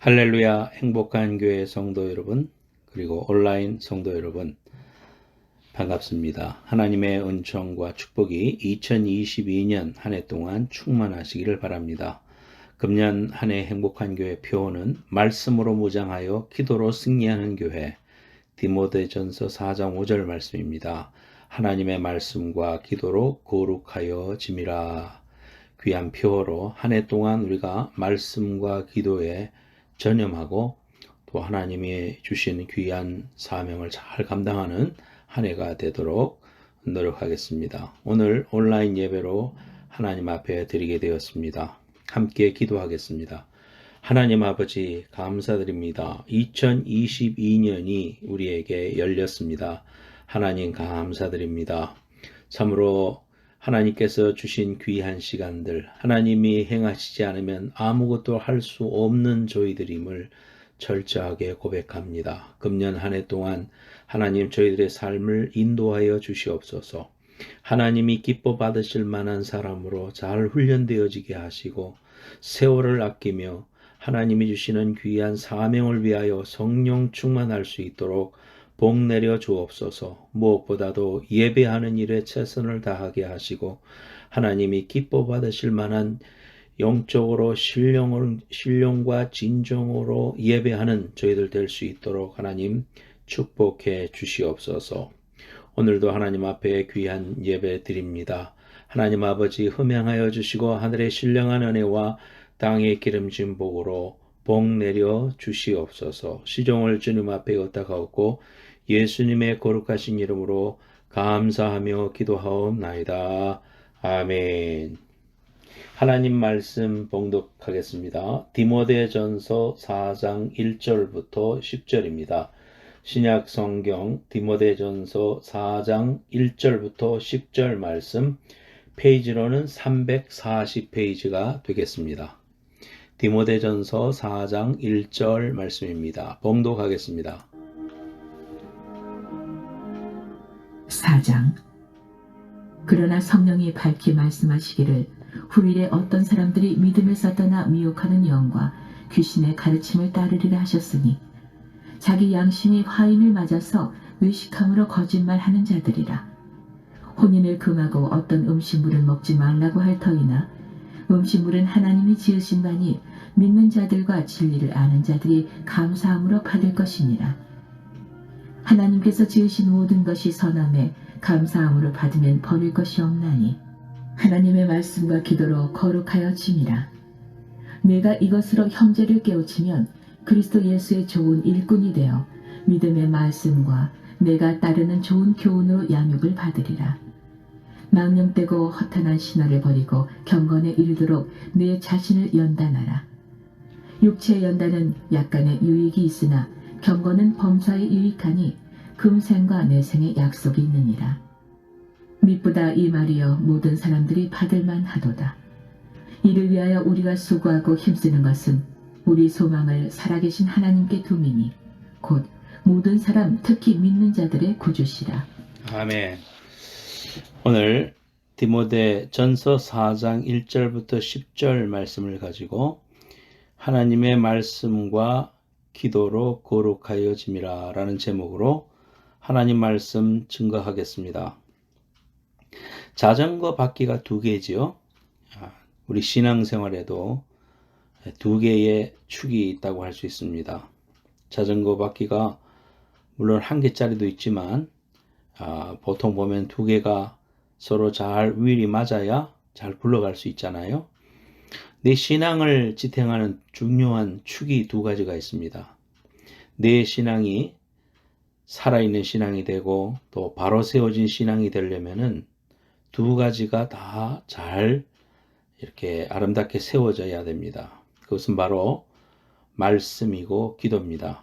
할렐루야. 행복한 교회 성도 여러분, 그리고 온라인 성도 여러분, 반갑습니다. 하나님의 은총과 축복이 2022년 한 해 동안 충만하시기를 바랍니다. 금년 한 해 행복한 교회 표어는 말씀으로 무장하여 기도로 승리하는 교회, 디모데전서 4장 5절 말씀입니다. 하나님의 말씀과 기도로 거룩하여 짐이라. 귀한 표어로 한 해 동안 우리가 말씀과 기도에 전념하고 또 하나님이 주신 귀한 사명을 잘 감당하는 한 해가 되도록 노력하겠습니다. 오늘 온라인 예배로 하나님 앞에 드리게 되었습니다. 함께 기도하겠습니다. 하나님 아버지 감사드립니다. 2022년이 우리에게 열렸습니다. 하나님 감사드립니다. 참으로 하나님께서 주신 귀한 시간들, 하나님이 행하시지 않으면 아무것도 할 수 없는 저희들임을 철저하게 고백합니다. 금년 한 해 동안 하나님 저희들의 삶을 인도하여 주시옵소서. 하나님이 기뻐 받으실 만한 사람으로 잘 훈련되어지게 하시고 세월을 아끼며 하나님이 주시는 귀한 사명을 위하여 성령 충만할 수 있도록 복 내려 주옵소서. 무엇보다도 예배하는 일에 최선을 다하게 하시고 하나님이 기뻐 받으실 만한 영적으로 신령과 진정으로 예배하는 저희들 될 수 있도록 하나님 축복해 주시옵소서. 오늘도 하나님 앞에 귀한 예배 드립니다. 하나님 아버지 흠양하여 주시고 하늘의 신령한 은혜와 땅의 기름진 복으로 복 내려 주시옵소서. 시종을 주님 앞에 의탁하옵고 예수님의 거룩하신 이름으로 감사하며 기도하옵나이다. 아멘. 하나님 말씀 봉독하겠습니다. 디모데전서 4장 1절부터 10절입니다. 신약 성경 디모데전서 4장 1절부터 10절 말씀, 페이지로는 340페이지가 되겠습니다. 디모데전서 4장 1절 말씀입니다. 봉독하겠습니다. 4장. 그러나 성령이 밝히 말씀하시기를 후일에 어떤 사람들이 믿음에서 떠나 미혹하는 영과 귀신의 가르침을 따르리라 하셨으니 자기 양심이 화인을 맞아서 의식함으로 거짓말하는 자들이라. 혼인을 금하고 어떤 음식물을 먹지 말라고 할 터이나 음식물은 하나님이 지으신 바니 믿는 자들과 진리를 아는 자들이 감사함으로 받을 것이니라. 하나님께서 지으신 모든 것이 선함에 감사함으로 받으면 버릴 것이 없나니 하나님의 말씀과 기도로 거룩하여 짐이라. 내가 이것으로 형제를 깨우치면 그리스도 예수의 좋은 일꾼이 되어 믿음의 말씀과 내가 따르는 좋은 교훈으로 양육을 받으리라. 망령되고 허탄한 신화를 버리고 경건에 이르도록 내 자신을 연단하라. 육체의 연단은 약간의 유익이 있으나 경건은 범사에 유익하니 금생과 내생의 약속이 있느니라. mit보다 이 말이여 모든 사람들이 받을만 하도다. 이를 위하여 우리가 수고하고 힘쓰는 것은 우리 소망을 살아계신 하나님께 두미니 곧 모든 사람 특히 믿는 자들의 구주시라. 아멘. 오늘 디모데전서 4장 1절부터 10절 말씀을 가지고 하나님의 말씀과 기도로 거룩하여 짐이라 라는 제목으로 하나님 말씀 증거하겠습니다. 자전거 바퀴가 두 개지요. 우리 신앙생활에도 두 개의 축이 있다고 할 수 있습니다. 자전거 바퀴가 물론 한 개짜리도 있지만 보통 보면 두 개가 서로 잘 윌이 맞아야 잘 굴러갈 수 있잖아요. 내 신앙을 지탱하는 중요한 축이 두 가지가 있습니다. 내 신앙이 살아있는 신앙이 되고 또 바로 세워진 신앙이 되려면은 두 가지가 다 잘 이렇게 아름답게 세워져야 됩니다. 그것은 바로 말씀이고 기도입니다.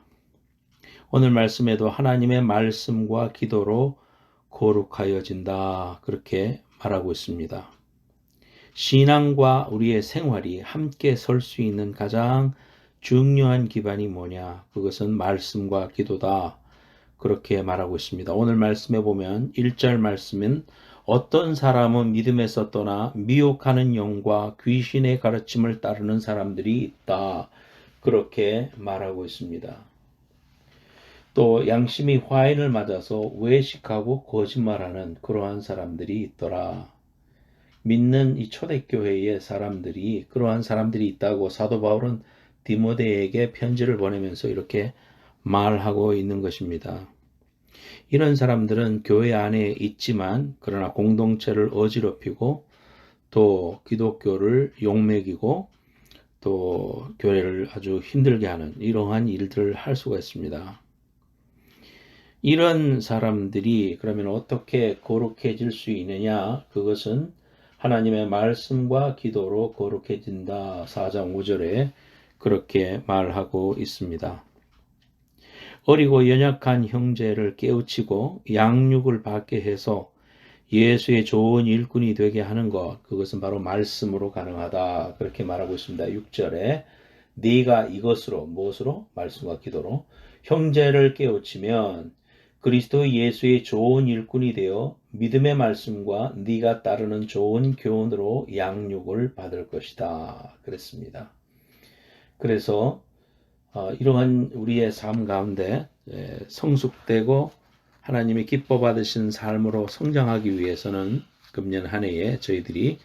오늘 말씀에도 하나님의 말씀과 기도로 거룩하여진다 그렇게 말하고 있습니다. 신앙과 우리의 생활이 함께 설 수 있는 가장 중요한 기반이 뭐냐? 그것은 말씀과 기도다. 그렇게 말하고 있습니다. 오늘 말씀에 보면 1절 말씀은 어떤 사람은 믿음에서 떠나 미혹하는 영과 귀신의 가르침을 따르는 사람들이 있다. 그렇게 말하고 있습니다. 또 양심이 화인을 맞아서 외식하고 거짓말하는 그러한 사람들이 있더라. 믿는 이 초대교회의 사람들이 그러한 사람들이 있다고 사도 바울은 디모데에게 편지를 보내면서 이렇게 말하고 있는 것입니다. 이런 사람들은 교회 안에 있지만 그러나 공동체를 어지럽히고 또 기독교를 욕먹이고 또 교회를 아주 힘들게 하는 이러한 일들을 할 수가 있습니다. 이런 사람들이 그러면 어떻게 거룩해질 수 있느냐? 그것은 하나님의 말씀과 기도로 거룩해진다. 4장 5절에 그렇게 말하고 있습니다. 어리고 연약한 형제를 깨우치고 양육을 받게 해서 예수의 좋은 일꾼이 되게 하는 것, 그것은 바로 말씀으로 가능하다. 그렇게 말하고 있습니다. 6절에 네가 이것으로, 무엇으로? 말씀과 기도로 형제를 깨우치면 그리스도 예수의 좋은 일꾼이 되어 믿음의 말씀과 네가 따르는 좋은 교훈으로 양육을 받을 것이다. 그랬습니다. 그래서 이러한 우리의 삶 가운데 성숙되고 하나님이 기뻐 받으시는 삶으로 성장하기 위해서는 금년 한 해에 저희들이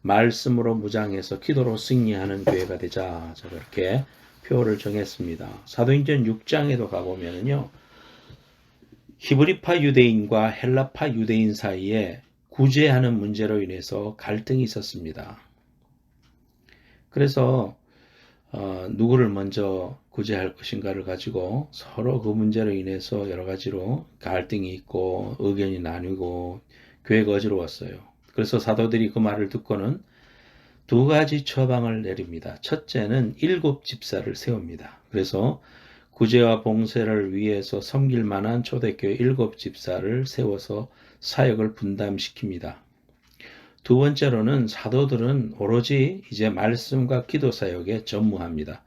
말씀으로 무장해서 기도로 승리하는 교회가 되자. 저렇게 표를 정했습니다. 사도행전 6장에도 가보면요. 히브리파 유대인과 헬라파 유대인 사이에 구제하는 문제로 인해서 갈등이 있었습니다. 그래서 누구를 먼저 구제할 것인가를 가지고 서로 그 문제로 인해서 여러 가지로 갈등이 있고 의견이 나뉘고 교회가 어지러웠어요. 그래서 사도들이 그 말을 듣고는 두 가지 처방을 내립니다. 첫째는 7 집사를 세웁니다. 그래서 구제와 봉쇄를 위해서 섬길 만한 초대교회 7 집사를 세워서 사역을 분담시킵니다. 두 번째로는 사도들은 오로지 이제 말씀과 기도 사역에 전무합니다.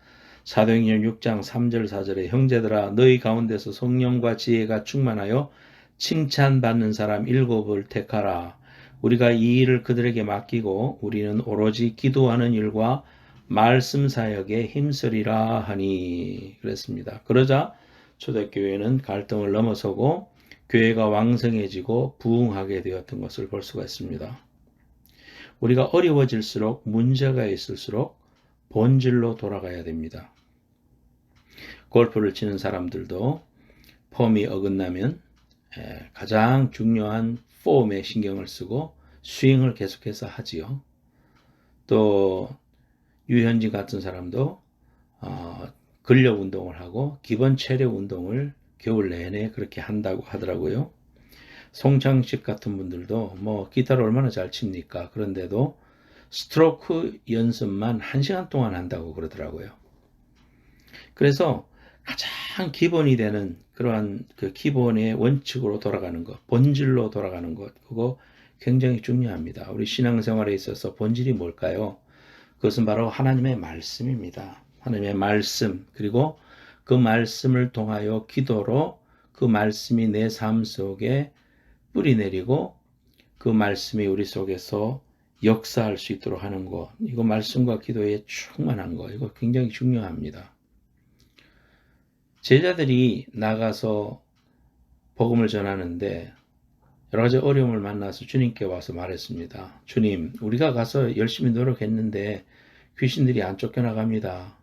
사도행전 6장 3절 4절에 형제들아 너희 가운데서 성령과 지혜가 충만하여 칭찬받는 사람 7을 택하라. 우리가 이 일을 그들에게 맡기고 우리는 오로지 기도하는 일과 말씀 사역에 힘쓰리라 하니 그랬습니다. 그러자 초대교회는 갈등을 넘어서고 교회가 왕성해지고 부흥하게 되었던 것을 볼 수가 있습니다. 우리가 어려워질수록 문제가 있을수록 본질로 돌아가야 됩니다. 골프를 치는 사람들도 폼이 어긋나면 가장 중요한 폼에 신경을 쓰고 스윙을 계속해서 하지요. 또 유현진 같은 사람도 근력 운동을 하고 기본 체력 운동을 겨울 내내 그렇게 한다고 하더라고요. 송창식 같은 분들도 뭐 기타를 얼마나 잘 칩니까? 그런데도 스트로크 연습만 1시간 동안 한다고 그러더라고요. 그래서 가장 기본이 되는 그러한 그 기본의 원칙으로 돌아가는 것, 본질로 돌아가는 것, 그거 굉장히 중요합니다. 우리 신앙생활에 있어서 본질이 뭘까요? 그것은 바로 하나님의 말씀입니다. 하나님의 말씀, 그리고 그 말씀을 통하여 기도로 그 말씀이 내 삶 속에 뿌리 내리고 그 말씀이 우리 속에서 역사할 수 있도록 하는 것, 이거 말씀과 기도에 충만한 것, 이거 굉장히 중요합니다. 제자들이 나가서 복음을 전하는데 여러 가지 어려움을 만나서 주님께 와서 말했습니다. 주님, 우리가 가서 열심히 노력했는데 귀신들이 안 쫓겨나갑니다.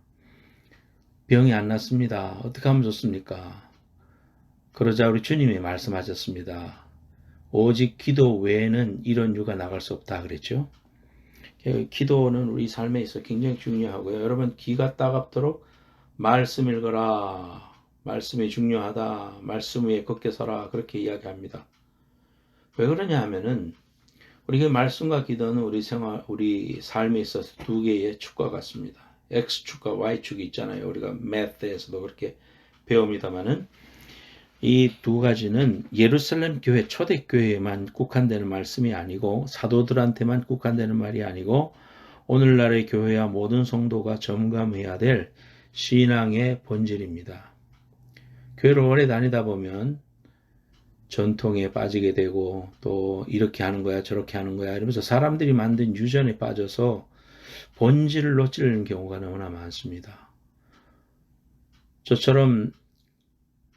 병이 안 났습니다. 어떻게 하면 좋습니까? 그러자 우리 주님이 말씀하셨습니다. 오직 기도 외에는 이런 유가 나갈 수 없다 그랬죠. 기도는 우리 삶에 있어 굉장히 중요하고요. 여러분 귀가 따갑도록 말씀 읽어라. 말씀이 중요하다. 말씀 위에 걷게 서라. 그렇게 이야기합니다. 왜 그러냐 하면은 우리 그 말씀과 기도는 우리 삶에 있어서 두 개의 축과 같습니다. X축과 Y축이 있잖아요. 우리가 매스에서도 그렇게 배웁니다만은 이 두 가지는 예루살렘 교회 초대교회에만 국한되는 말씀이 아니고 사도들한테만 국한되는 말이 아니고 오늘날의 교회와 모든 성도가 점검해야 될 신앙의 본질입니다. 교회를 오래 다니다 보면 전통에 빠지게 되고 또 이렇게 하는 거야 저렇게 하는 거야 이러면서 사람들이 만든 유전에 빠져서 본질을 놓치는 경우가 너무나 많습니다. 저처럼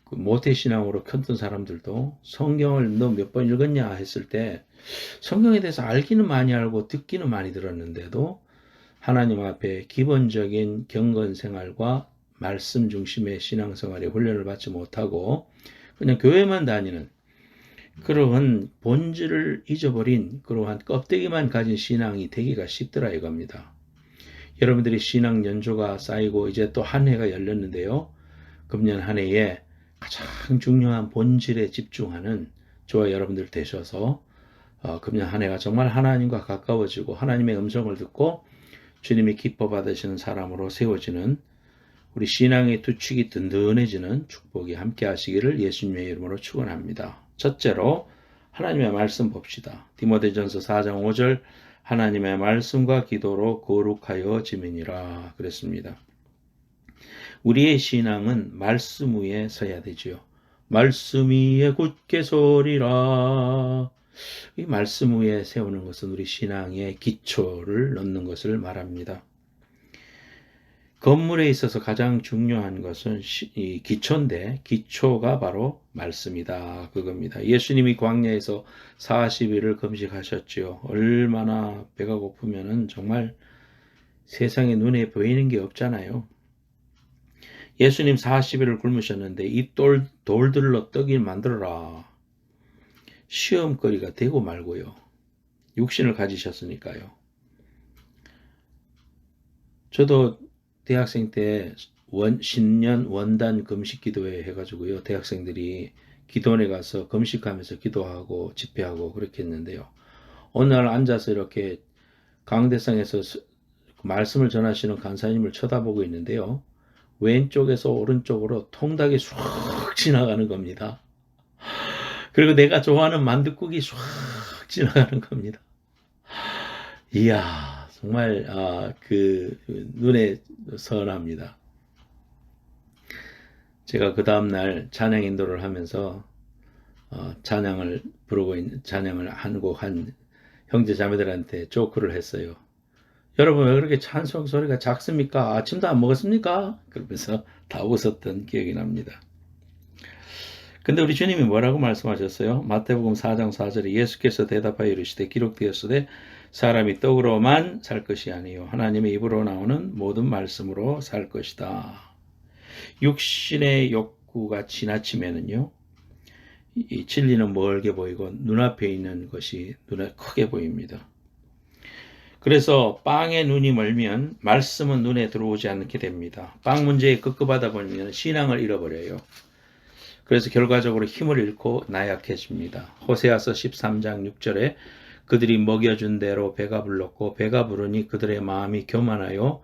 그 모태신앙으로 켰던 사람들도 성경을 너 몇 번 읽었냐 했을 때 성경에 대해서 알기는 많이 알고 듣기는 많이 들었는데도 하나님 앞에 기본적인 경건 생활과 말씀 중심의 신앙생활에 훈련을 받지 못하고 그냥 교회만 다니는 그러한 본질을 잊어버린 그러한 껍데기만 가진 신앙이 되기가 쉽더라 이겁니다. 여러분들이 신앙 연조가 쌓이고 이제 또 한 해가 열렸는데요. 금년 한 해에 가장 중요한 본질에 집중하는 저와 여러분들 되셔서 금년 한 해가 정말 하나님과 가까워지고 하나님의 음성을 듣고 주님이 기뻐 받으시는 사람으로 세워지는 우리 신앙의 투축이 든든해지는 축복이 함께 하시기를 예수님의 이름으로 축원합니다. 첫째로 하나님의 말씀 봅시다. 디모데전서 4장 5절 하나님의 말씀과 기도로 거룩하여 지면이라 그랬습니다. 우리의 신앙은 말씀 위에 서야 되지요. 말씀 위에 굳게 서리라. 이 말씀 위에 세우는 것은 우리 신앙의 기초를 넣는 것을 말합니다. 건물에 있어서 가장 중요한 것은 이 기초인데 기초가 바로 말씀이다. 그겁니다. 예수님이 광야에서 40일을 금식하셨지요. 얼마나 배가 고프면은 정말 세상에 눈에 보이는 게 없잖아요. 예수님 40일을 굶으셨는데 이 돌들로 떡을 만들어라. 시험거리가 되고 말고요. 육신을 가지셨으니까요. 저도 대학생 때 신년 원단 금식 기도회 해가지고요. 대학생들이 기도원에 가서 금식하면서 기도하고 집회하고 그렇게 했는데요. 어느 날 앉아서 이렇게 강대상에서 말씀을 전하시는 간사님을 쳐다보고 있는데요. 왼쪽에서 오른쪽으로 통닭이 쑥 지나가는 겁니다. 그리고 내가 좋아하는 만둣국이 쑥 지나가는 겁니다. 이야, 정말 그 눈에 선합니다. 제가 그 다음날 찬양 인도를 하면서 찬양을 한 곡 한 형제 자매들한테 조크를 했어요. 여러분 왜 그렇게 찬송 소리가 작습니까? 아침도 안 먹었습니까? 그러면서 다 웃었던 기억이 납니다. 근데 우리 주님이 뭐라고 말씀하셨어요? 마태복음 4장 4절에 예수께서 대답하여 이르시되 기록되었으되 사람이 떡으로만 살 것이 아니요 하나님의 입으로 나오는 모든 말씀으로 살 것이다. 육신의 욕구가 지나치면은요, 이 진리는 멀게 보이고 눈앞에 있는 것이 눈에 크게 보입니다. 그래서 빵에 눈이 멀면 말씀은 눈에 들어오지 않게 됩니다. 빵 문제에 급급하다 보면 신앙을 잃어버려요. 그래서 결과적으로 힘을 잃고 나약해집니다. 호세아서 13장 6절에 그들이 먹여준 대로 배가 불렀고 배가 부르니 그들의 마음이 교만하여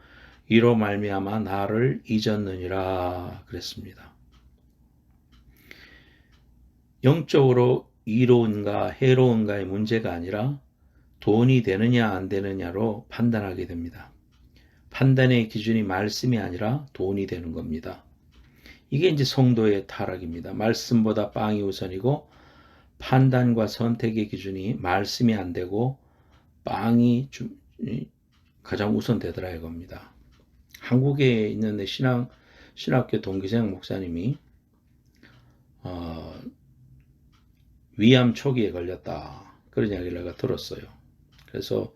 이로 말미암아 나를 잊었느니라 그랬습니다. 영적으로 이로운가 해로운가의 문제가 아니라 돈이 되느냐 안 되느냐로 판단하게 됩니다. 판단의 기준이 말씀이 아니라 돈이 되는 겁니다. 이게 이제 성도의 타락입니다. 말씀보다 빵이 우선이고 판단과 선택의 기준이 말씀이 안 되고 빵이 가장 우선되더라 이겁니다. 한국에 있는 신학교 동기생 목사님이 위암 초기에 걸렸다. 그런 이야기를 내가 들었어요. 그래서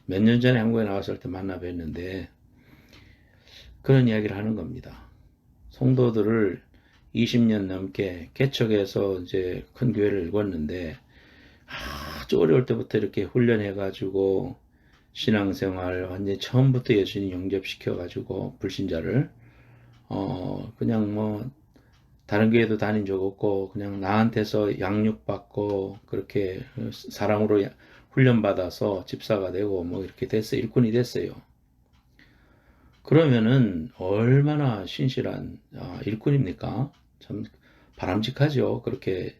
몇 년 전에 한국에 나왔을 때 만나 뵀는데 그런 이야기를 하는 겁니다. 성도들을 20년 넘게 개척해서 이제 큰 교회를 읽었는데 아주 어려울 때부터 이렇게 훈련해가지고 신앙생활 완전히 처음부터 예수님 영접시켜가지고 불신자를 그냥 뭐 다른 교회도 다닌 적 없고 그냥 나한테서 양육받고 그렇게 사랑으로 훈련받아서 집사가 되고 뭐 이렇게 됐어요. 일꾼이 됐어요. 그러면은 얼마나 신실한 일꾼입니까? 참 바람직하죠. 그렇게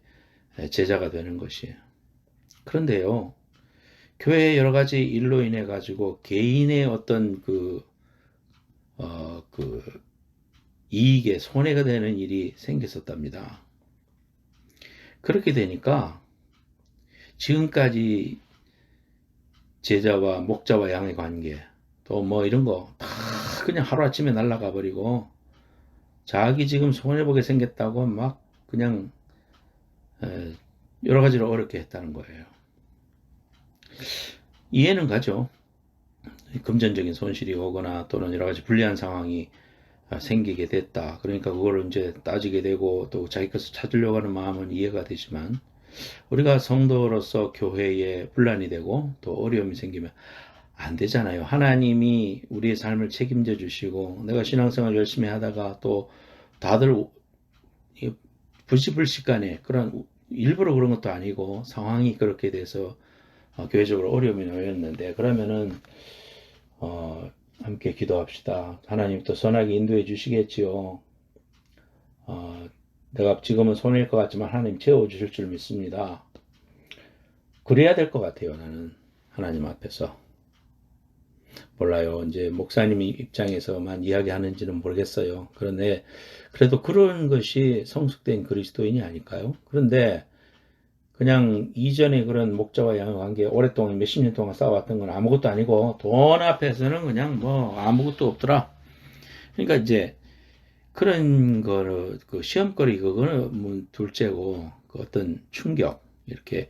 제자가 되는 것이. 그런데요. 교회의 여러 가지 일로 인해 가지고 개인의 어떤 이익에 손해가 되는 일이 생겼었답니다. 그렇게 되니까 지금까지 제자와 목자와 양의 관계 또 뭐 이런 거 다 그냥 하루아침에 날아가 버리고 자기 지금 손해보게 생겼다고 막 그냥 여러 가지로 어렵게 했다는 거예요. 이해는 가죠. 금전적인 손실이 오거나 또는 여러 가지 불리한 상황이 생기게 됐다. 그러니까 그거를 이제 따지게 되고 또 자기 것을 찾으려고 하는 마음은 이해가 되지만 우리가 성도로서 교회에 분란이 되고 또 어려움이 생기면 안 되잖아요. 하나님이 우리의 삶을 책임져 주시고 내가 신앙생활 열심히 하다가 또 다들 부시불식간에 그런 일부러 그런 것도 아니고 상황이 그렇게 돼서 교회적으로 어려움이 놓였는데 그러면은 함께 기도합시다. 하나님 또 선하게 인도해 주시겠지요. 내가 지금은 손해일 것 같지만 하나님 채워주실 줄 믿습니다. 그래야 될 것 같아요. 나는 하나님 앞에서. 몰라요. 이제 목사님 입장에서만 이야기하는지는 모르겠어요. 그런데 그래도 그런 것이 성숙된 그리스도인이 아닐까요? 그런데 그냥 이전에 그런 목자와 양의 관계 오랫동안 몇십 년 동안 쌓아왔던 건 아무것도 아니고 돈 앞에서는 그냥 뭐 아무것도 없더라. 그러니까 이제 그런 거를 그 시험거리 그거는 뭐 둘째고 그 어떤 충격 이렇게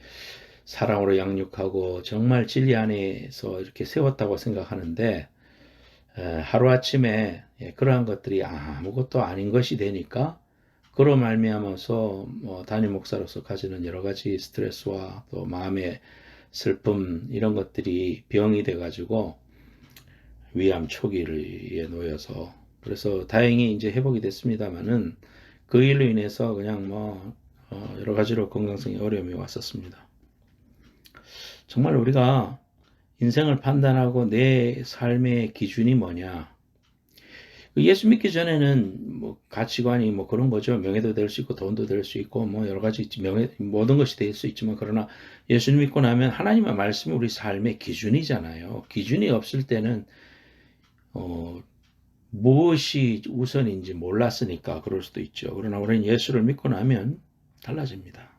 사랑으로 양육하고 정말 진리 안에서 이렇게 세웠다고 생각하는데 하루아침에 그러한 것들이 아무것도 아닌 것이 되니까 그로 말미암아서 담임 목사로서 가지는 여러 가지 스트레스와 또 마음의 슬픔 이런 것들이 병이 돼가지고 위암 초기에 놓여서 그래서 다행히 이제 회복이 됐습니다만은 그 일로 인해서 그냥 여러 가지로 건강성에 어려움이 왔었습니다. 정말 우리가 인생을 판단하고 내 삶의 기준이 뭐냐? 예수 믿기 전에는 뭐 가치관이 뭐 그런 거죠. 명예도 될 수 있고 돈도 될 수 있고 뭐 여러 가지 모든 것이 될 수 있지만 그러나 예수 믿고 나면 하나님의 말씀이 우리 삶의 기준이잖아요. 기준이 없을 때는 무엇이 우선인지 몰랐으니까 그럴 수도 있죠. 그러나 우리는 예수를 믿고 나면 달라집니다.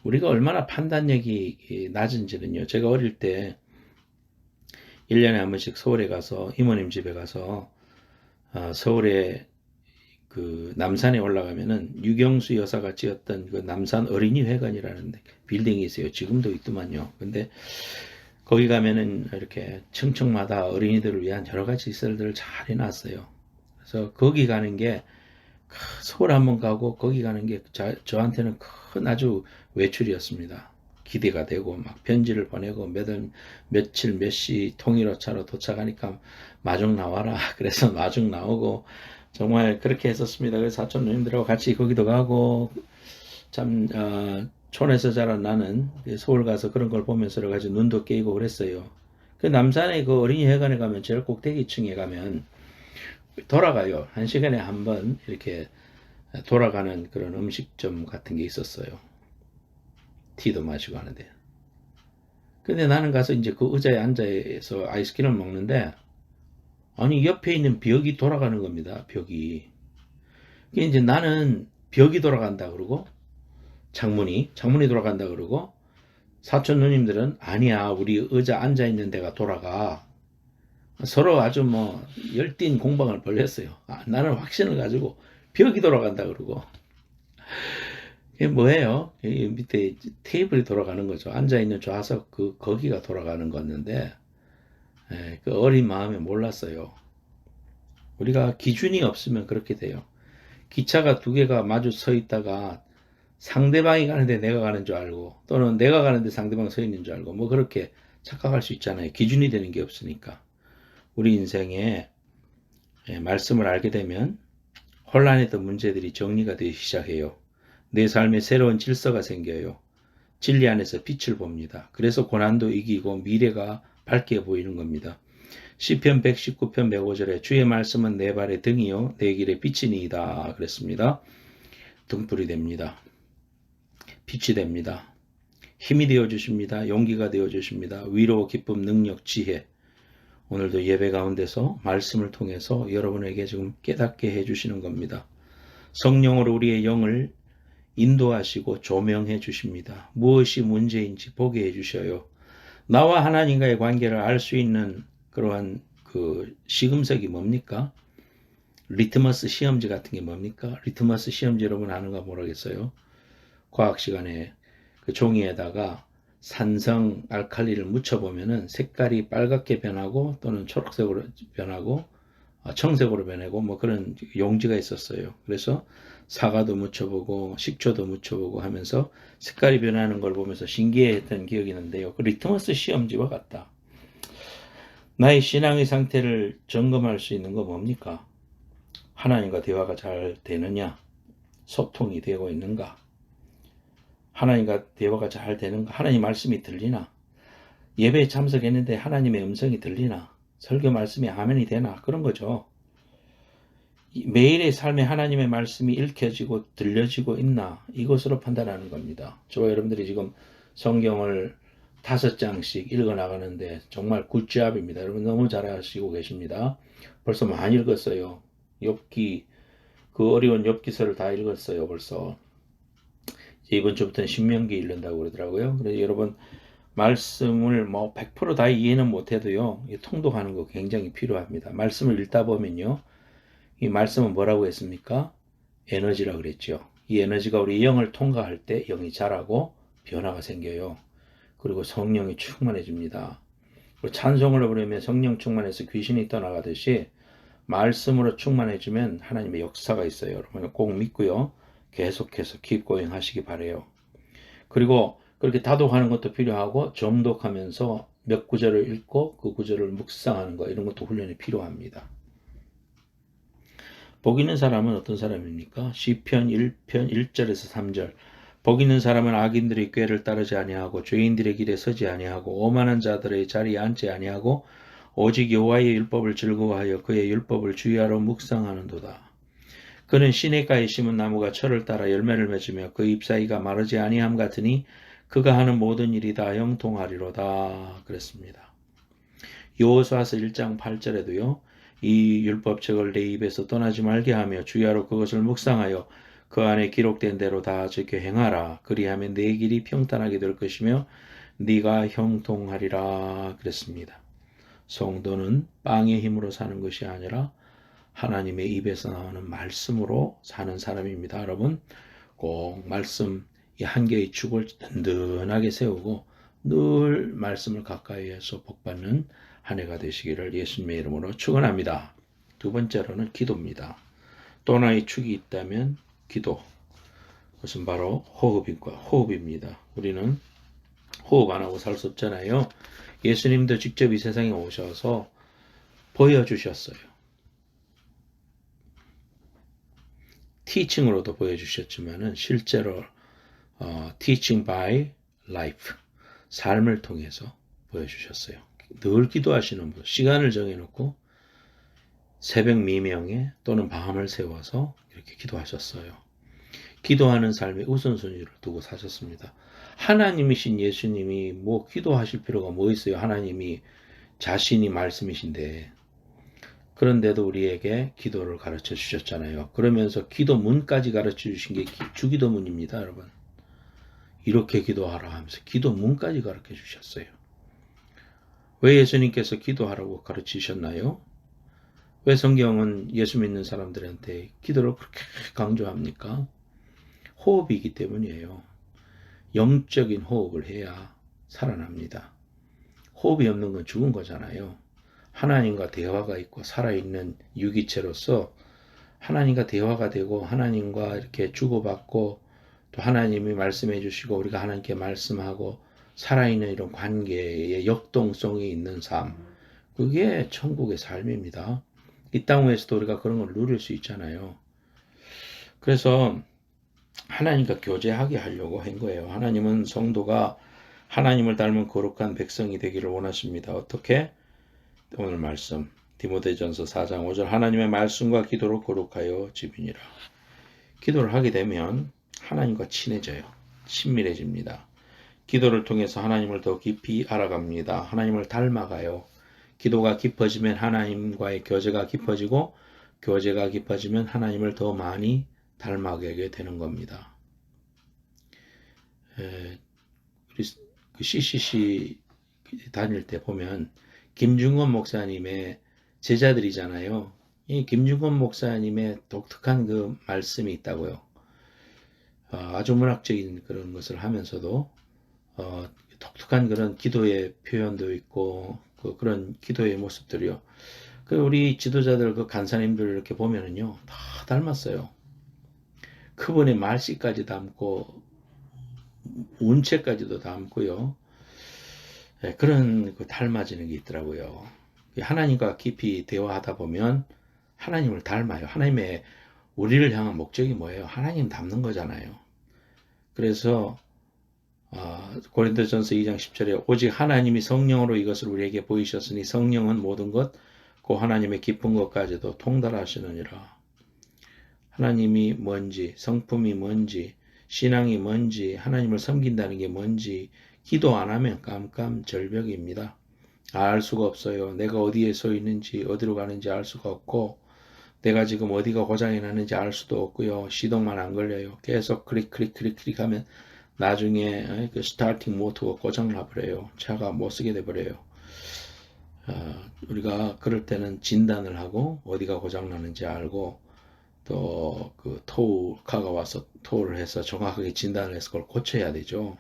우리가 얼마나 판단력이 낮은지는요. 제가 어릴 때 1년에 한 번씩 서울에 가서 이모님 집에 가서 서울에 그 남산에 올라가면은 유경수 여사가 지었던 그 남산 어린이회관이라는 빌딩이 있어요. 지금도 있더만요. 근데 거기 가면은 이렇게 층층마다 어린이들을 위한 여러 가지 시설들을 잘 해놨어요. 그래서 거기 가는 게 서울 한번 가고 거기 가는 게 저한테는 큰 아주 외출이었습니다. 기대가 되고 막 편지를 보내고 며칠 몇 시 통일호차로 도착하니까 마중 나와라. 그래서 마중 나오고 정말 그렇게 했었습니다. 그래서 사촌 누님들하고 같이 거기도 가고 참 촌에서 자란 나는 서울 가서 그런 걸 보면서 여러 가지 눈도 깨이고 그랬어요. 그 남산의 그 어린이회관에 가면 제일 꼭대기층에 가면 돌아가요. 1시간에 한 번 이렇게 돌아가는 그런 음식점 같은 게 있었어요. 티도 마시고 하는데. 근데 나는 가서 이제 그 의자에 앉아서 아이스크림을 먹는데, 아니, 옆에 있는 벽이 돌아가는 겁니다. 벽이. 이제 나는 벽이 돌아간다 그러고, 창문이 돌아간다 그러고, 사촌 누님들은 아니야, 우리 의자 앉아있는 데가 돌아가. 서로 아주 열띤 공방을 벌였어요. 나는 확신을 가지고 벽이 돌아간다 그러고. 이게 뭐예요? 이 밑에 테이블이 돌아가는 거죠. 앉아있는 좌석 거기가 돌아가는 거였는데 그 어린 마음에 몰랐어요. 우리가 기준이 없으면 그렇게 돼요. 기차가 두 개가 마주 서 있다가 상대방이 가는데 내가 가는 줄 알고 또는 내가 가는데 상대방이 서 있는 줄 알고 뭐 그렇게 착각할 수 있잖아요. 기준이 되는 게 없으니까. 우리 인생에 말씀을 알게 되면 혼란했던 문제들이 정리가 되기 시작해요. 내 삶에 새로운 질서가 생겨요. 진리 안에서 빛을 봅니다. 그래서 고난도 이기고 미래가 밝게 보이는 겁니다. 시편 119편 105절에 주의 말씀은 내 발의 등이요 내 길의 빛이니이다 그랬습니다. 등불이 됩니다. 빛이 됩니다. 힘이 되어주십니다. 용기가 되어주십니다. 위로, 기쁨, 능력, 지혜. 오늘도 예배 가운데서 말씀을 통해서 여러분에게 지금 깨닫게 해주시는 겁니다. 성령으로 우리의 영을 인도하시고 조명해 주십니다. 무엇이 문제인지 보게 해 주셔요. 나와 하나님과의 관계를 알 수 있는 그러한 그 시금석이 뭡니까? 리트머스 시험지 같은 게 뭡니까? 리트머스 시험지 여러분 아는가 모르겠어요. 과학 시간에 그 종이에다가 산성 알칼리를 묻혀보면은 색깔이 빨갛게 변하고 또는 초록색으로 변하고 청색으로 변하고 뭐 그런 용지가 있었어요. 그래서 사과도 묻혀보고 식초도 묻혀보고 하면서 색깔이 변하는 걸 보면서 신기해했던 기억이 있는데요. 그 리트머스 시험지와 같다. 나의 신앙의 상태를 점검할 수 있는 거 뭡니까? 하나님과 대화가 잘 되느냐? 소통이 되고 있는가? 하나님과 대화가 잘 되는가? 하나님 말씀이 들리나? 예배에 참석했는데 하나님의 음성이 들리나? 설교 말씀이 아멘이 되나? 그런 거죠. 매일의 삶에 하나님의 말씀이 읽혀지고 들려지고 있나? 이것으로 판단하는 겁니다. 저와 여러분들이 지금 성경을 5장씩 읽어 나가는데 정말 굿잡입니다. 여러분 너무 잘하시고 계십니다. 벌써 많이 읽었어요. 욥기, 그 어려운 욥기서를 다 읽었어요. 벌써. 이번 주부터는 신명기 읽는다고 그러더라고요. 그래서 여러분 말씀을 뭐 100%다 이해는 못해도요. 통독하는 거 굉장히 필요합니다. 말씀을 읽다 보면요. 이 말씀은 뭐라고 했습니까? 에너지라고 그랬죠. 이 에너지가 우리 영을 통과할 때 영이 자라고 변화가 생겨요. 그리고 성령이 충만해집니다. 찬송을 부르면 성령 충만해서 귀신이 떠나가듯이 말씀으로 충만해지면 하나님의 역사가 있어요. 여러분 꼭 믿고요. 계속해서 keep going 하시기 바래요. 그리고 그렇게 다독하는 것도 필요하고 정독하면서 몇 구절을 읽고 그 구절을 묵상하는 거 이런 것도 훈련이 필요합니다. 복 있는 사람은 어떤 사람입니까? 시편 1편 1절에서 3절. 복 있는 사람은 악인들의 꾀를 따르지 아니하고 죄인들의 길에 서지 아니하고 오만한 자들의 자리에 앉지 아니하고 오직 여호와의 율법을 즐거워하여 그의 율법을 주의하러 묵상하는도다. 그는 시냇가에 심은 나무가 철을 따라 열매를 맺으며 그 잎사귀가 마르지 아니함 같으니 그가 하는 모든 일이 다 형통하리로다. 그랬습니다. 여호수아서 1장 8절에도요. 이 율법책을 내 입에서 떠나지 말게 하며 주야로 그것을 묵상하여 그 안에 기록된 대로 다 지켜 행하라. 그리하면 내 길이 평탄하게 될 것이며 네가 형통하리라. 그랬습니다. 성도는 빵의 힘으로 사는 것이 아니라 하나님의 입에서 나오는 말씀으로 사는 사람입니다. 여러분 꼭 말씀 이 한 개의 축을 든든하게 세우고 늘 말씀을 가까이 해서 복받는 한 해가 되시기를 예수님의 이름으로 축원합니다. 두 번째로는 기도입니다. 또 하나의 축이 있다면 기도. 그것은 바로 호흡입니다. 우리는 호흡 안 하고 살 수 없잖아요. 예수님도 직접 이 세상에 오셔서 보여주셨어요. 티칭으로도 보여주셨지만은 실제로 teaching by life, 삶을 통해서 보여주셨어요. 늘 기도하시는 분, 시간을 정해놓고 새벽 미명에 또는 밤을 세워서 이렇게 기도하셨어요. 기도하는 삶의 우선순위를 두고 사셨습니다. 하나님이신 예수님이 뭐 기도하실 필요가 뭐 있어요? 하나님이 자신이 말씀이신데 그런데도 우리에게 기도를 가르쳐 주셨잖아요. 그러면서 기도문까지 가르쳐 주신 게 주기도문입니다, 여러분. 이렇게 기도하라 하면서 기도문까지 가르쳐 주셨어요. 왜 예수님께서 기도하라고 가르치셨나요? 왜 성경은 예수 믿는 사람들한테 기도를 그렇게 강조합니까? 호흡이기 때문이에요. 영적인 호흡을 해야 살아납니다. 호흡이 없는 건 죽은 거잖아요. 하나님과 대화가 있고 살아있는 유기체로서 하나님과 대화가 되고 하나님과 이렇게 주고받고 또 하나님이 말씀해 주시고 우리가 하나님께 말씀하고 살아있는 이런 관계의 역동성이 있는 삶, 그게 천국의 삶입니다. 이 땅 위에서도 우리가 그런 걸 누릴 수 있잖아요. 그래서 하나님과 교제하게 하려고 한 거예요. 하나님은 성도가 하나님을 닮은 거룩한 백성이 되기를 원하십니다. 어떻게? 오늘 말씀 디모데전서 4장 5절 하나님의 말씀과 기도로 거룩하여 지으니라. 기도를 하게 되면 하나님과 친해져요. 친밀해집니다. 기도를 통해서 하나님을 더 깊이 알아갑니다. 하나님을 닮아가요. 기도가 깊어지면 하나님과의 교제가 깊어지고 교제가 깊어지면 하나님을 더 많이 닮아가게 되는 겁니다. 그 CCC 다닐 때 보면 김중건 목사님의 제자들이잖아요. 이 김중건 목사님의 독특한 그 말씀이 있다고요. 아주 문학적인 그런 것을 하면서도 독특한 그런 기도의 표현도 있고 그런 기도의 모습들이요. 우리 지도자들 그 간사님들 이렇게 보면은요 다 닮았어요. 그분의 말씨까지 담고 운체까지도 담고요. 그런 그 닮아지는 게 있더라고요. 하나님과 깊이 대화하다 보면 하나님을 닮아요. 하나님의 우리를 향한 목적이 뭐예요? 하나님 닮는 거잖아요. 그래서 고린도전서 2장 10절에 오직 하나님이 성령으로 이것을 우리에게 보이셨으니 성령은 모든 것, 그 하나님의 깊은 것까지도 통달하시느니라. 하나님이 뭔지, 성품이 뭔지, 신앙이 뭔지, 하나님을 섬긴다는 게 뭔지 기도 안 하면 깜깜절벽입니다. 알 수가 없어요. 내가 어디에 서 있는지 어디로 가는지 알 수가 없고 내가 지금 어디가 고장이 났는지 알 수도 없고요. 시동만 안 걸려요. 계속 클릭 하면 나중에 그 스타팅 모터가 고장 나버려요. 차가 못 쓰게 돼버려요. 우리가 그럴 때는 진단을 하고 어디가 고장 나는지 알고 또 그 토우카가 와서 토우를 해서 정확하게 진단을 해서 그걸 고쳐야 되죠.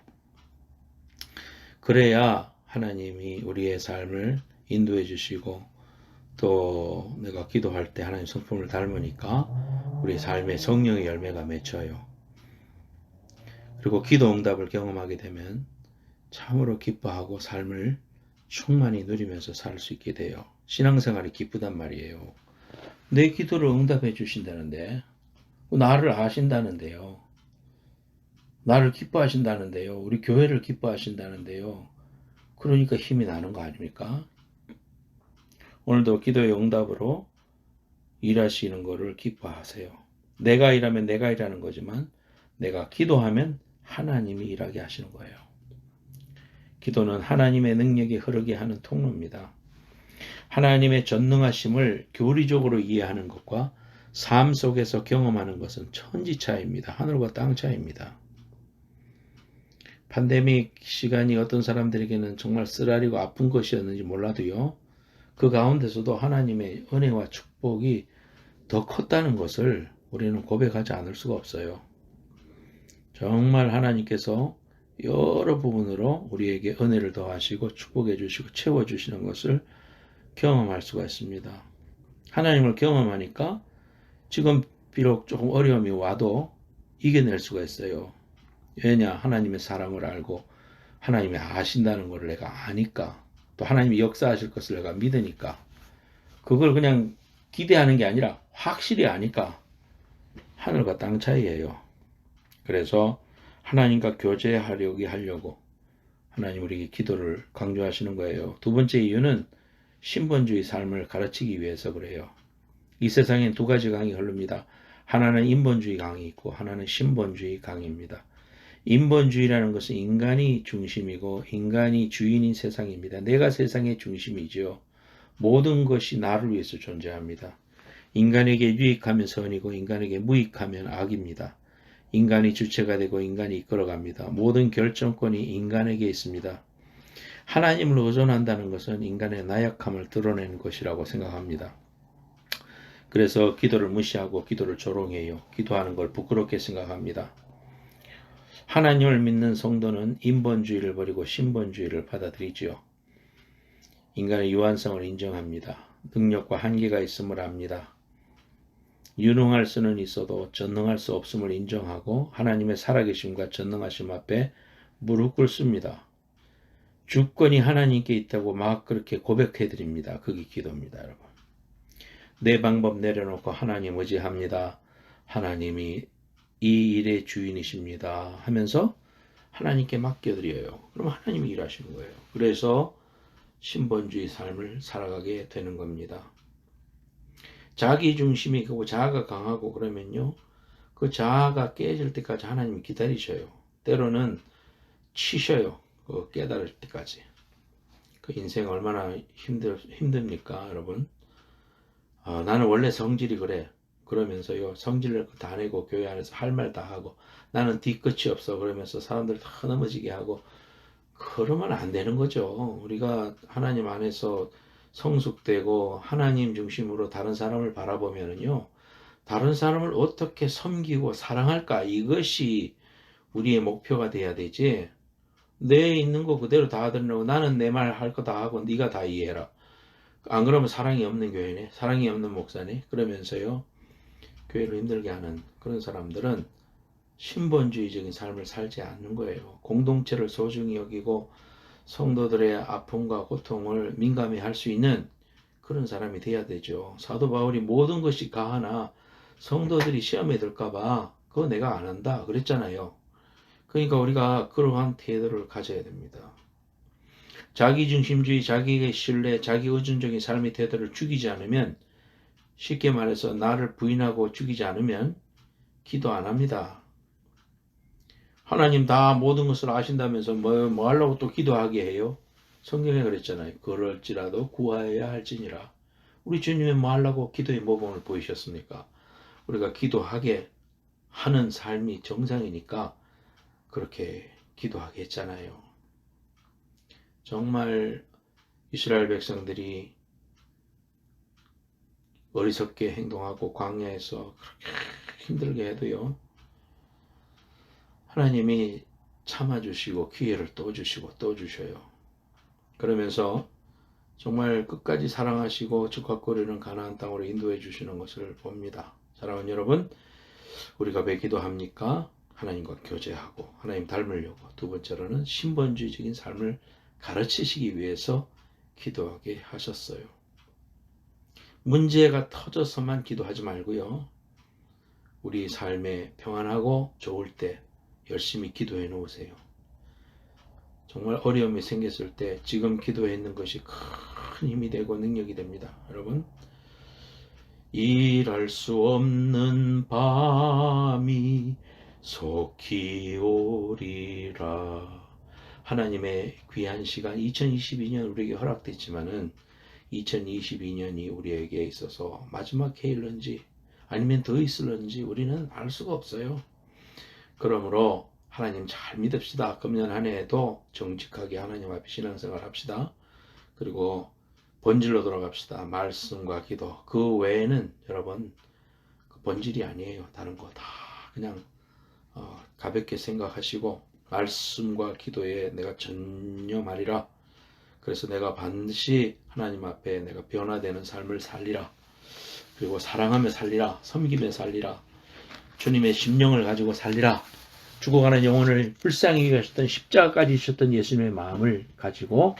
그래야 하나님이 우리의 삶을 인도해 주시고 또 내가 기도할 때 하나님 성품을 닮으니까 우리 삶의 성령의 열매가 맺혀요. 그리고 기도 응답을 경험하게 되면 참으로 기뻐하고 삶을 충만히 누리면서 살 수 있게 돼요. 신앙생활이 기쁘단 말이에요. 내 기도를 응답해 주신다는데 나를 아신다는데요. 나를 기뻐하신다는데요. 우리 교회를 기뻐하신다는데요. 그러니까 힘이 나는 거 아닙니까? 오늘도 기도의 응답으로 일하시는 것을 기뻐하세요. 내가 일하면 내가 일하는 거지만 내가 기도하면 하나님이 일하게 하시는 거예요. 기도는 하나님의 능력이 흐르게 하는 통로입니다. 하나님의 전능하심을 교리적으로 이해하는 것과 삶 속에서 경험하는 것은 천지 차이입니다. 하늘과 땅 차이입니다. 팬데믹 시간이 어떤 사람들에게는 정말 쓰라리고 아픈 것이었는지 몰라도요. 그 가운데서도 하나님의 은혜와 축복이 더 컸다는 것을 우리는 고백하지 않을 수가 없어요. 정말 하나님께서 여러 부분으로 우리에게 은혜를 더하시고 축복해 주시고 채워주시는 것을 경험할 수가 있습니다. 하나님을 경험하니까 지금 비록 조금 어려움이 와도 이겨낼 수가 있어요. 왜냐? 하나님의 사랑을 알고 하나님이 아신다는 것을 내가 아니까 또 하나님이 역사하실 것을 내가 믿으니까 그걸 그냥 기대하는 게 아니라 확실히 아니까 하늘과 땅 차이예요. 그래서 하나님과 교제하려고 하나님 우리에게 기도를 강조하시는 거예요. 두 번째 이유는 신본주의 삶을 가르치기 위해서 그래요. 이 세상엔 두 가지 강이 흐릅니다. 하나는 인본주의 강이 있고 하나는 신본주의 강입니다. 인본주의라는 것은 인간이 중심이고 인간이 주인인 세상입니다. 내가 세상의 중심이죠. 모든 것이 나를 위해서 존재합니다. 인간에게 유익하면 선이고 인간에게 무익하면 악입니다. 인간이 주체가 되고 인간이 이끌어갑니다. 모든 결정권이 인간에게 있습니다. 하나님을 의존한다는 것은 인간의 나약함을 드러내는 것이라고 생각합니다. 그래서 기도를 무시하고 기도를 조롱해요. 기도하는 걸 부끄럽게 생각합니다. 하나님을 믿는 성도는 인본주의를 버리고 신본주의를 받아들이지요. 인간의 유한성을 인정합니다. 능력과 한계가 있음을 압니다. 유능할 수는 있어도 전능할 수 없음을 인정하고 하나님의 살아계심과 전능하심 앞에 무릎 꿇습니다. 주권이 하나님께 있다고 막 그렇게 고백해 드립니다. 그게 기도입니다, 여러분. 내 방법 내려놓고 하나님 의지합니다. 하나님이 이 일의 주인이십니다. 하면서 하나님께 맡겨드려요. 그럼 하나님이 일하시는 거예요. 그래서 신본주의 삶을 살아가게 되는 겁니다. 자기 중심이 크고 자아가 강하고 그러면요. 그 자아가 깨질 때까지 하나님이 기다리셔요. 때로는 치셔요. 그 깨달을 때까지. 그 인생 얼마나 힘듭니까, 여러분? 나는 원래 성질이 그래. 그러면서요, 성질을 다 내고 교회 안에서 할 말 다 하고 나는 뒤끝이 없어. 그러면서 사람들 다 넘어지게 하고 그러면 안 되는 거죠. 우리가 하나님 안에서 성숙되고 하나님 중심으로 다른 사람을 바라보면은요, 다른 사람을 어떻게 섬기고 사랑할까, 이것이 우리의 목표가 돼야 되지. 내 있는 거 그대로 다 들으려고 나는 내 말 할 거 다 하고 네가 다 이해해라. 안 그러면 사랑이 없는 교회네, 사랑이 없는 목사네. 그러면서요, 교회를 힘들게 하는 그런 사람들은 신본주의적인 삶을 살지 않는 거예요. 공동체를 소중히 여기고 성도들의 아픔과 고통을 민감히 할 수 있는 그런 사람이 돼야 되죠. 사도 바울이 모든 것이 가하나 성도들이 시험에 들까봐 그거 내가 안 한다 그랬잖아요. 그러니까 우리가 그러한 태도를 가져야 됩니다. 자기중심주의, 자기의 신뢰, 자기 의존적인 삶의 태도를 죽이지 않으면, 쉽게 말해서 나를 부인하고 죽이지 않으면 기도 안 합니다. 하나님 다 모든 것을 아신다면서 뭐 하려고 또 기도하게 해요? 성경에 그랬잖아요. 그럴지라도 구하여야 할지니라. 우리 주님이 뭐 하려고 기도의 모범을 보이셨습니까? 우리가 기도하게 하는 삶이 정상이니까 그렇게 기도하게 했잖아요. 정말 이스라엘 백성들이 어리석게 행동하고 광야에서 그렇게 힘들게 해도요, 하나님이 참아주시고 기회를 또 주시고 또 주셔요. 그러면서 정말 끝까지 사랑하시고 적합거리는 가나안 땅으로 인도해 주시는 것을 봅니다. 사랑하는 여러분, 우리가 왜 기도합니까? 하나님과 교제하고 하나님 닮으려고. 두 번째로는 신본주의적인 삶을 가르치시기 위해서 기도하게 하셨어요. 문제가 터져서만 기도하지 말고요, 우리 삶에 평안하고 좋을 때 열심히 기도해 놓으세요. 정말 어려움이 생겼을 때 지금 기도해 있는 것이 큰 힘이 되고 능력이 됩니다. 여러분, 일할 수 없는 밤이 속히 오리라. 하나님의 귀한 시간 2022년 우리에게 허락됐지만은 2022년이 우리에게 있어서 마지막 해일런지 아니면 더 있을런지 우리는 알 수가 없어요. 그러므로 하나님 잘 믿읍시다. 금년 한 해에도 정직하게 하나님 앞에 신앙생활 합시다. 그리고 본질로 돌아갑시다. 말씀과 기도. 그 외에는 여러분, 그 본질이 아니에요. 다른 거 다 그냥 가볍게 생각하시고, 말씀과 기도에 내가 전념하리라. 그래서 내가 반드시 하나님 앞에 내가 변화되는 삶을 살리라. 그리고 사랑하며 살리라. 섬기며 살리라. 주님의 심령을 가지고 살리라. 죽어가는 영혼을 불쌍히 여기셨던 십자가까지 주셨던 예수님의 마음을 가지고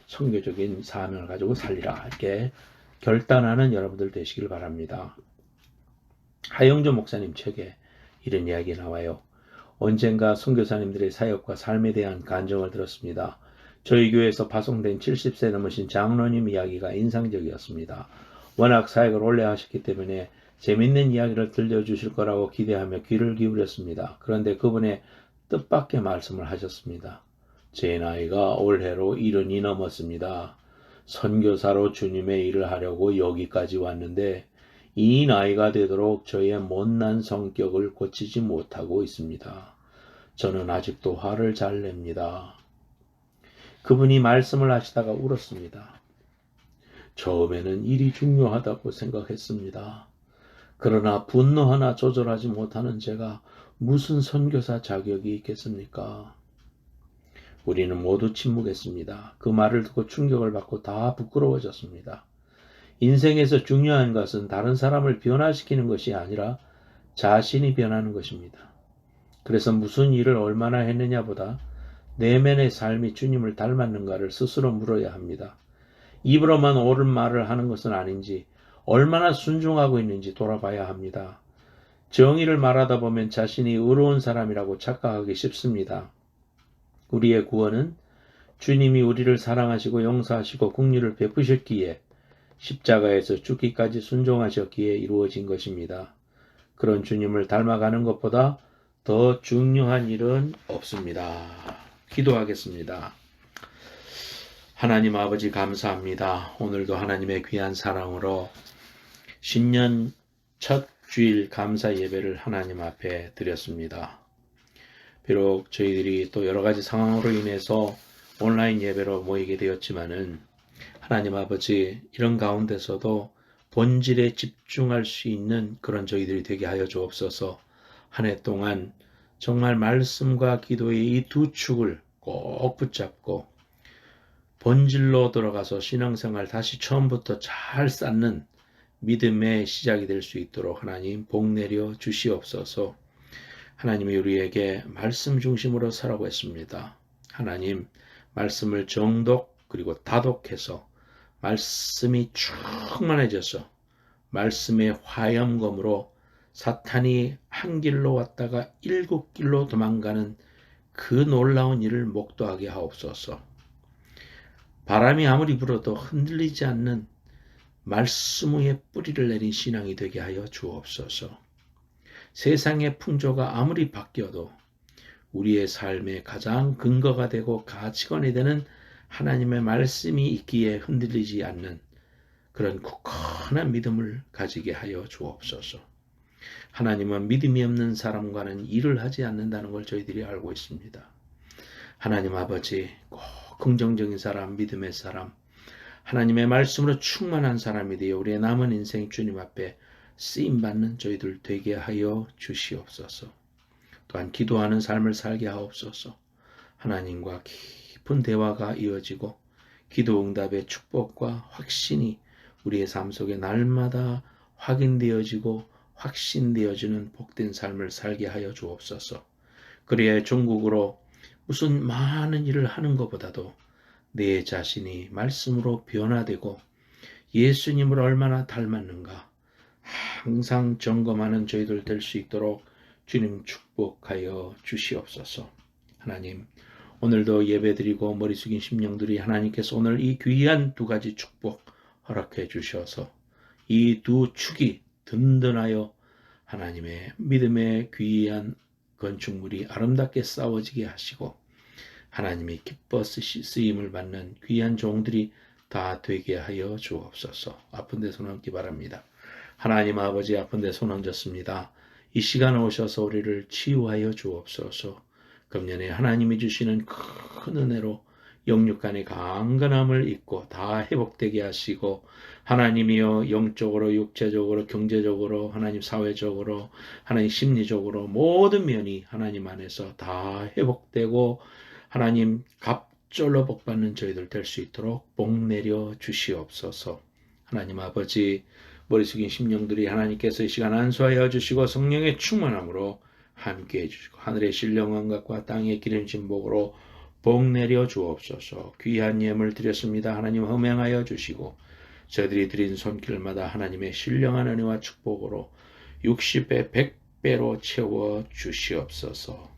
선교적인 사명을 가지고 살리라. 이렇게 결단하는 여러분들 되시길 바랍니다. 하영조 목사님 책에 이런 이야기 나와요. 언젠가 선교사님들의 사역과 삶에 대한 간증을 들었습니다. 저희 교회에서 파송된 70세 넘으신 장로님 이야기가 인상적이었습니다. 워낙 사역을 오래 하셨기 때문에 재밌는 이야기를 들려주실 거라고 기대하며 귀를 기울였습니다. 그런데 그분의 뜻밖의 말씀을 하셨습니다. 제 나이가 올해로 70이 넘었습니다. 선교사로 주님의 일을 하려고 여기까지 왔는데 이 나이가 되도록 저의 못난 성격을 고치지 못하고 있습니다. 저는 아직도 화를 잘 냅니다. 그분이 말씀을 하시다가 울었습니다. 처음에는 일이 중요하다고 생각했습니다. 그러나 분노 하나 조절하지 못하는 제가 무슨 선교사 자격이 있겠습니까? 우리는 모두 침묵했습니다. 그 말을 듣고 충격을 받고 다 부끄러워졌습니다. 인생에서 중요한 것은 다른 사람을 변화시키는 것이 아니라 자신이 변하는 것입니다. 그래서 무슨 일을 얼마나 했느냐보다 내면의 삶이 주님을 닮았는가를 스스로 물어야 합니다. 입으로만 옳은 말을 하는 것은 아닌지, 얼마나 순종하고 있는지 돌아봐야 합니다. 정의를 말하다 보면 자신이 의로운 사람이라고 착각하기 쉽습니다. 우리의 구원은 주님이 우리를 사랑하시고 용서하시고 긍휼을 베푸셨기에 십자가에서 죽기까지 순종하셨기에 이루어진 것입니다. 그런 주님을 닮아가는 것보다 더 중요한 일은 없습니다. 기도하겠습니다. 하나님 아버지 감사합니다. 오늘도 하나님의 귀한 사랑으로 신년 첫 주일 감사 예배를 하나님 앞에 드렸습니다. 비록 저희들이 또 여러 가지 상황으로 인해서 온라인 예배로 모이게 되었지만은 하나님 아버지, 이런 가운데서도 본질에 집중할 수 있는 그런 저희들이 되게 하여 주옵소서. 한 해 동안 정말 말씀과 기도의 이 두 축을 꼭 붙잡고 본질로 들어가서 신앙생활 다시 처음부터 잘 쌓는 믿음의 시작이 될 수 있도록 하나님 복 내려 주시옵소서. 하나님이 우리에게 말씀 중심으로 살라고 했습니다. 하나님 말씀을 정독 그리고 다독해서 말씀이 충만해져서 말씀의 화염검으로 사탄이 한 길로 왔다가 7길로 도망가는 그 놀라운 일을 목도하게 하옵소서. 바람이 아무리 불어도 흔들리지 않는 말씀 위에 뿌리를 내린 신앙이 되게 하여 주옵소서. 세상의 풍조가 아무리 바뀌어도 우리의 삶의 가장 근거가 되고 가치관이 되는 하나님의 말씀이 있기에 흔들리지 않는 그런 굳건한 믿음을 가지게 하여 주옵소서. 하나님은 믿음이 없는 사람과는 일을 하지 않는다는 걸 저희들이 알고 있습니다. 하나님 아버지, 꼭 긍정적인 사람, 믿음의 사람, 하나님의 말씀으로 충만한 사람이 되어 우리의 남은 인생 주님 앞에 쓰임받는 저희들 되게 하여 주시옵소서. 또한 기도하는 삶을 살게 하옵소서. 하나님과 깊은 대화가 이어지고 기도 응답의 축복과 확신이 우리의 삶 속에 날마다 확인되어지고 확신되어지는 복된 삶을 살게 하여 주옵소서. 그래야 종국으로 무슨 많은 일을 하는 것보다도 내 자신이 말씀으로 변화되고 예수님을 얼마나 닮았는가 항상 점검하는 저희들 될 수 있도록 주님 축복하여 주시옵소서. 하나님, 오늘도 예배드리고 머리 숙인 심령들이 하나님께서 오늘 이 귀한 두 가지 축복 허락해 주셔서 이 두 축이 든든하여 하나님의 믿음의 귀한 건축물이 아름답게 쌓아지게 하시고 하나님이 기뻐 쓰임을 받는 귀한 종들이 다 되게 하여 주옵소서. 아픈 데 손 얹기 바랍니다. 하나님 아버지, 아픈 데 손 얹었습니다. 이 시간에 오셔서 우리를 치유하여 주옵소서. 금년에 하나님이 주시는 큰 은혜로 영육간의 강건함을 잊고 다 회복되게 하시고 하나님이여 영적으로 육체적으로 경제적으로 하나님 사회적으로 하나님 심리적으로 모든 면이 하나님 안에서 다 회복되고 하나님 갑절로 복받는 저희들 될 수 있도록 복 내려 주시옵소서. 하나님 아버지, 머리 숙인 심령들이 하나님께서 이 시간 안수하여 주시고 성령의 충만함으로 함께 해주시고 하늘의 신령함과 땅의 기름진 복으로 복 내려 주옵소서. 귀한 예물 드렸습니다. 하나님 흠행하여 주시고 저희들이 드린 손길마다 하나님의 신령한 은혜와 축복으로 60배 100배로 채워 주시옵소서.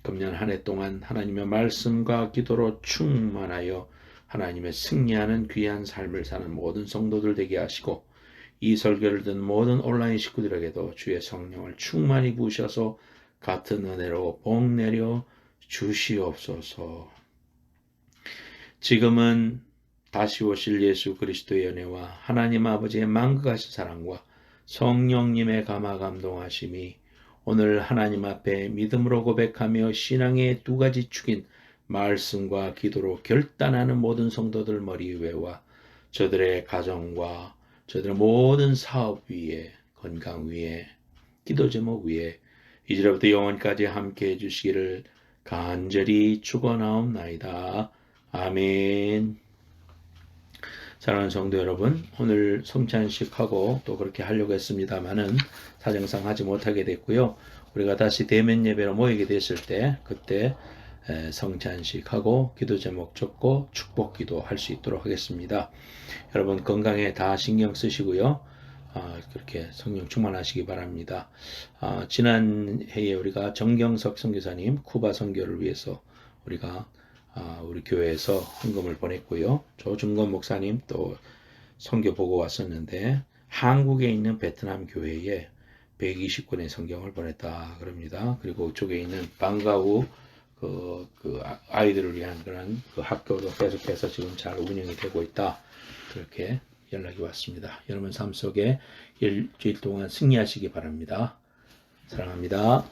금년 한 해 동안 하나님의 말씀과 기도로 충만하여 하나님의 승리하는 귀한 삶을 사는 모든 성도들 되게 하시고 이 설교를 듣는 모든 온라인 식구들에게도 주의 성령을 충만히 부으셔서 같은 은혜로 복 내려 주시옵소서. 지금은 다시 오실 예수 그리스도의 은혜와 하나님 아버지의 만극하신 사랑과 성령님의 감화 감동하심이 오늘 하나님 앞에 믿음으로 고백하며 신앙의 두 가지 축인 말씀과 기도로 결단하는 모든 성도들 머리 위에와 저들의 가정과 저들의 모든 사업 위에 건강 위에 기도 제목 위에 이제부터 영원까지 함께 해주시기를 간절히 축원하옵나이다. 아멘. 사랑하는 성도 여러분, 오늘 성찬식하고 또 그렇게 하려고 했습니다마는 사정상 하지 못하게 됐고요. 우리가 다시 대면 예배로 모이게 됐을 때 그때 성찬식하고 기도 제목 적고 축복 기도 할 수 있도록 하겠습니다. 여러분 건강에 다 신경 쓰시고요. 그렇게 성령 충만하시기 바랍니다. 지난 해에 우리가 정경석 선교사님 쿠바 선교를 위해서 우리가 우리 교회에서 헌금을 보냈고요. 조중건 목사님 또 선교 보고 왔었는데 한국에 있는 베트남 교회에 120권의 성경을 보냈다 그럽니다. 그리고 그쪽에 있는 방과후 그 아이들을 위한 그런 그 학교도 계속해서 지금 잘 운영이 되고 있다. 그렇게 연락이 왔습니다. 여러분 삶 속에 일주일 동안 승리하시기 바랍니다. 사랑합니다.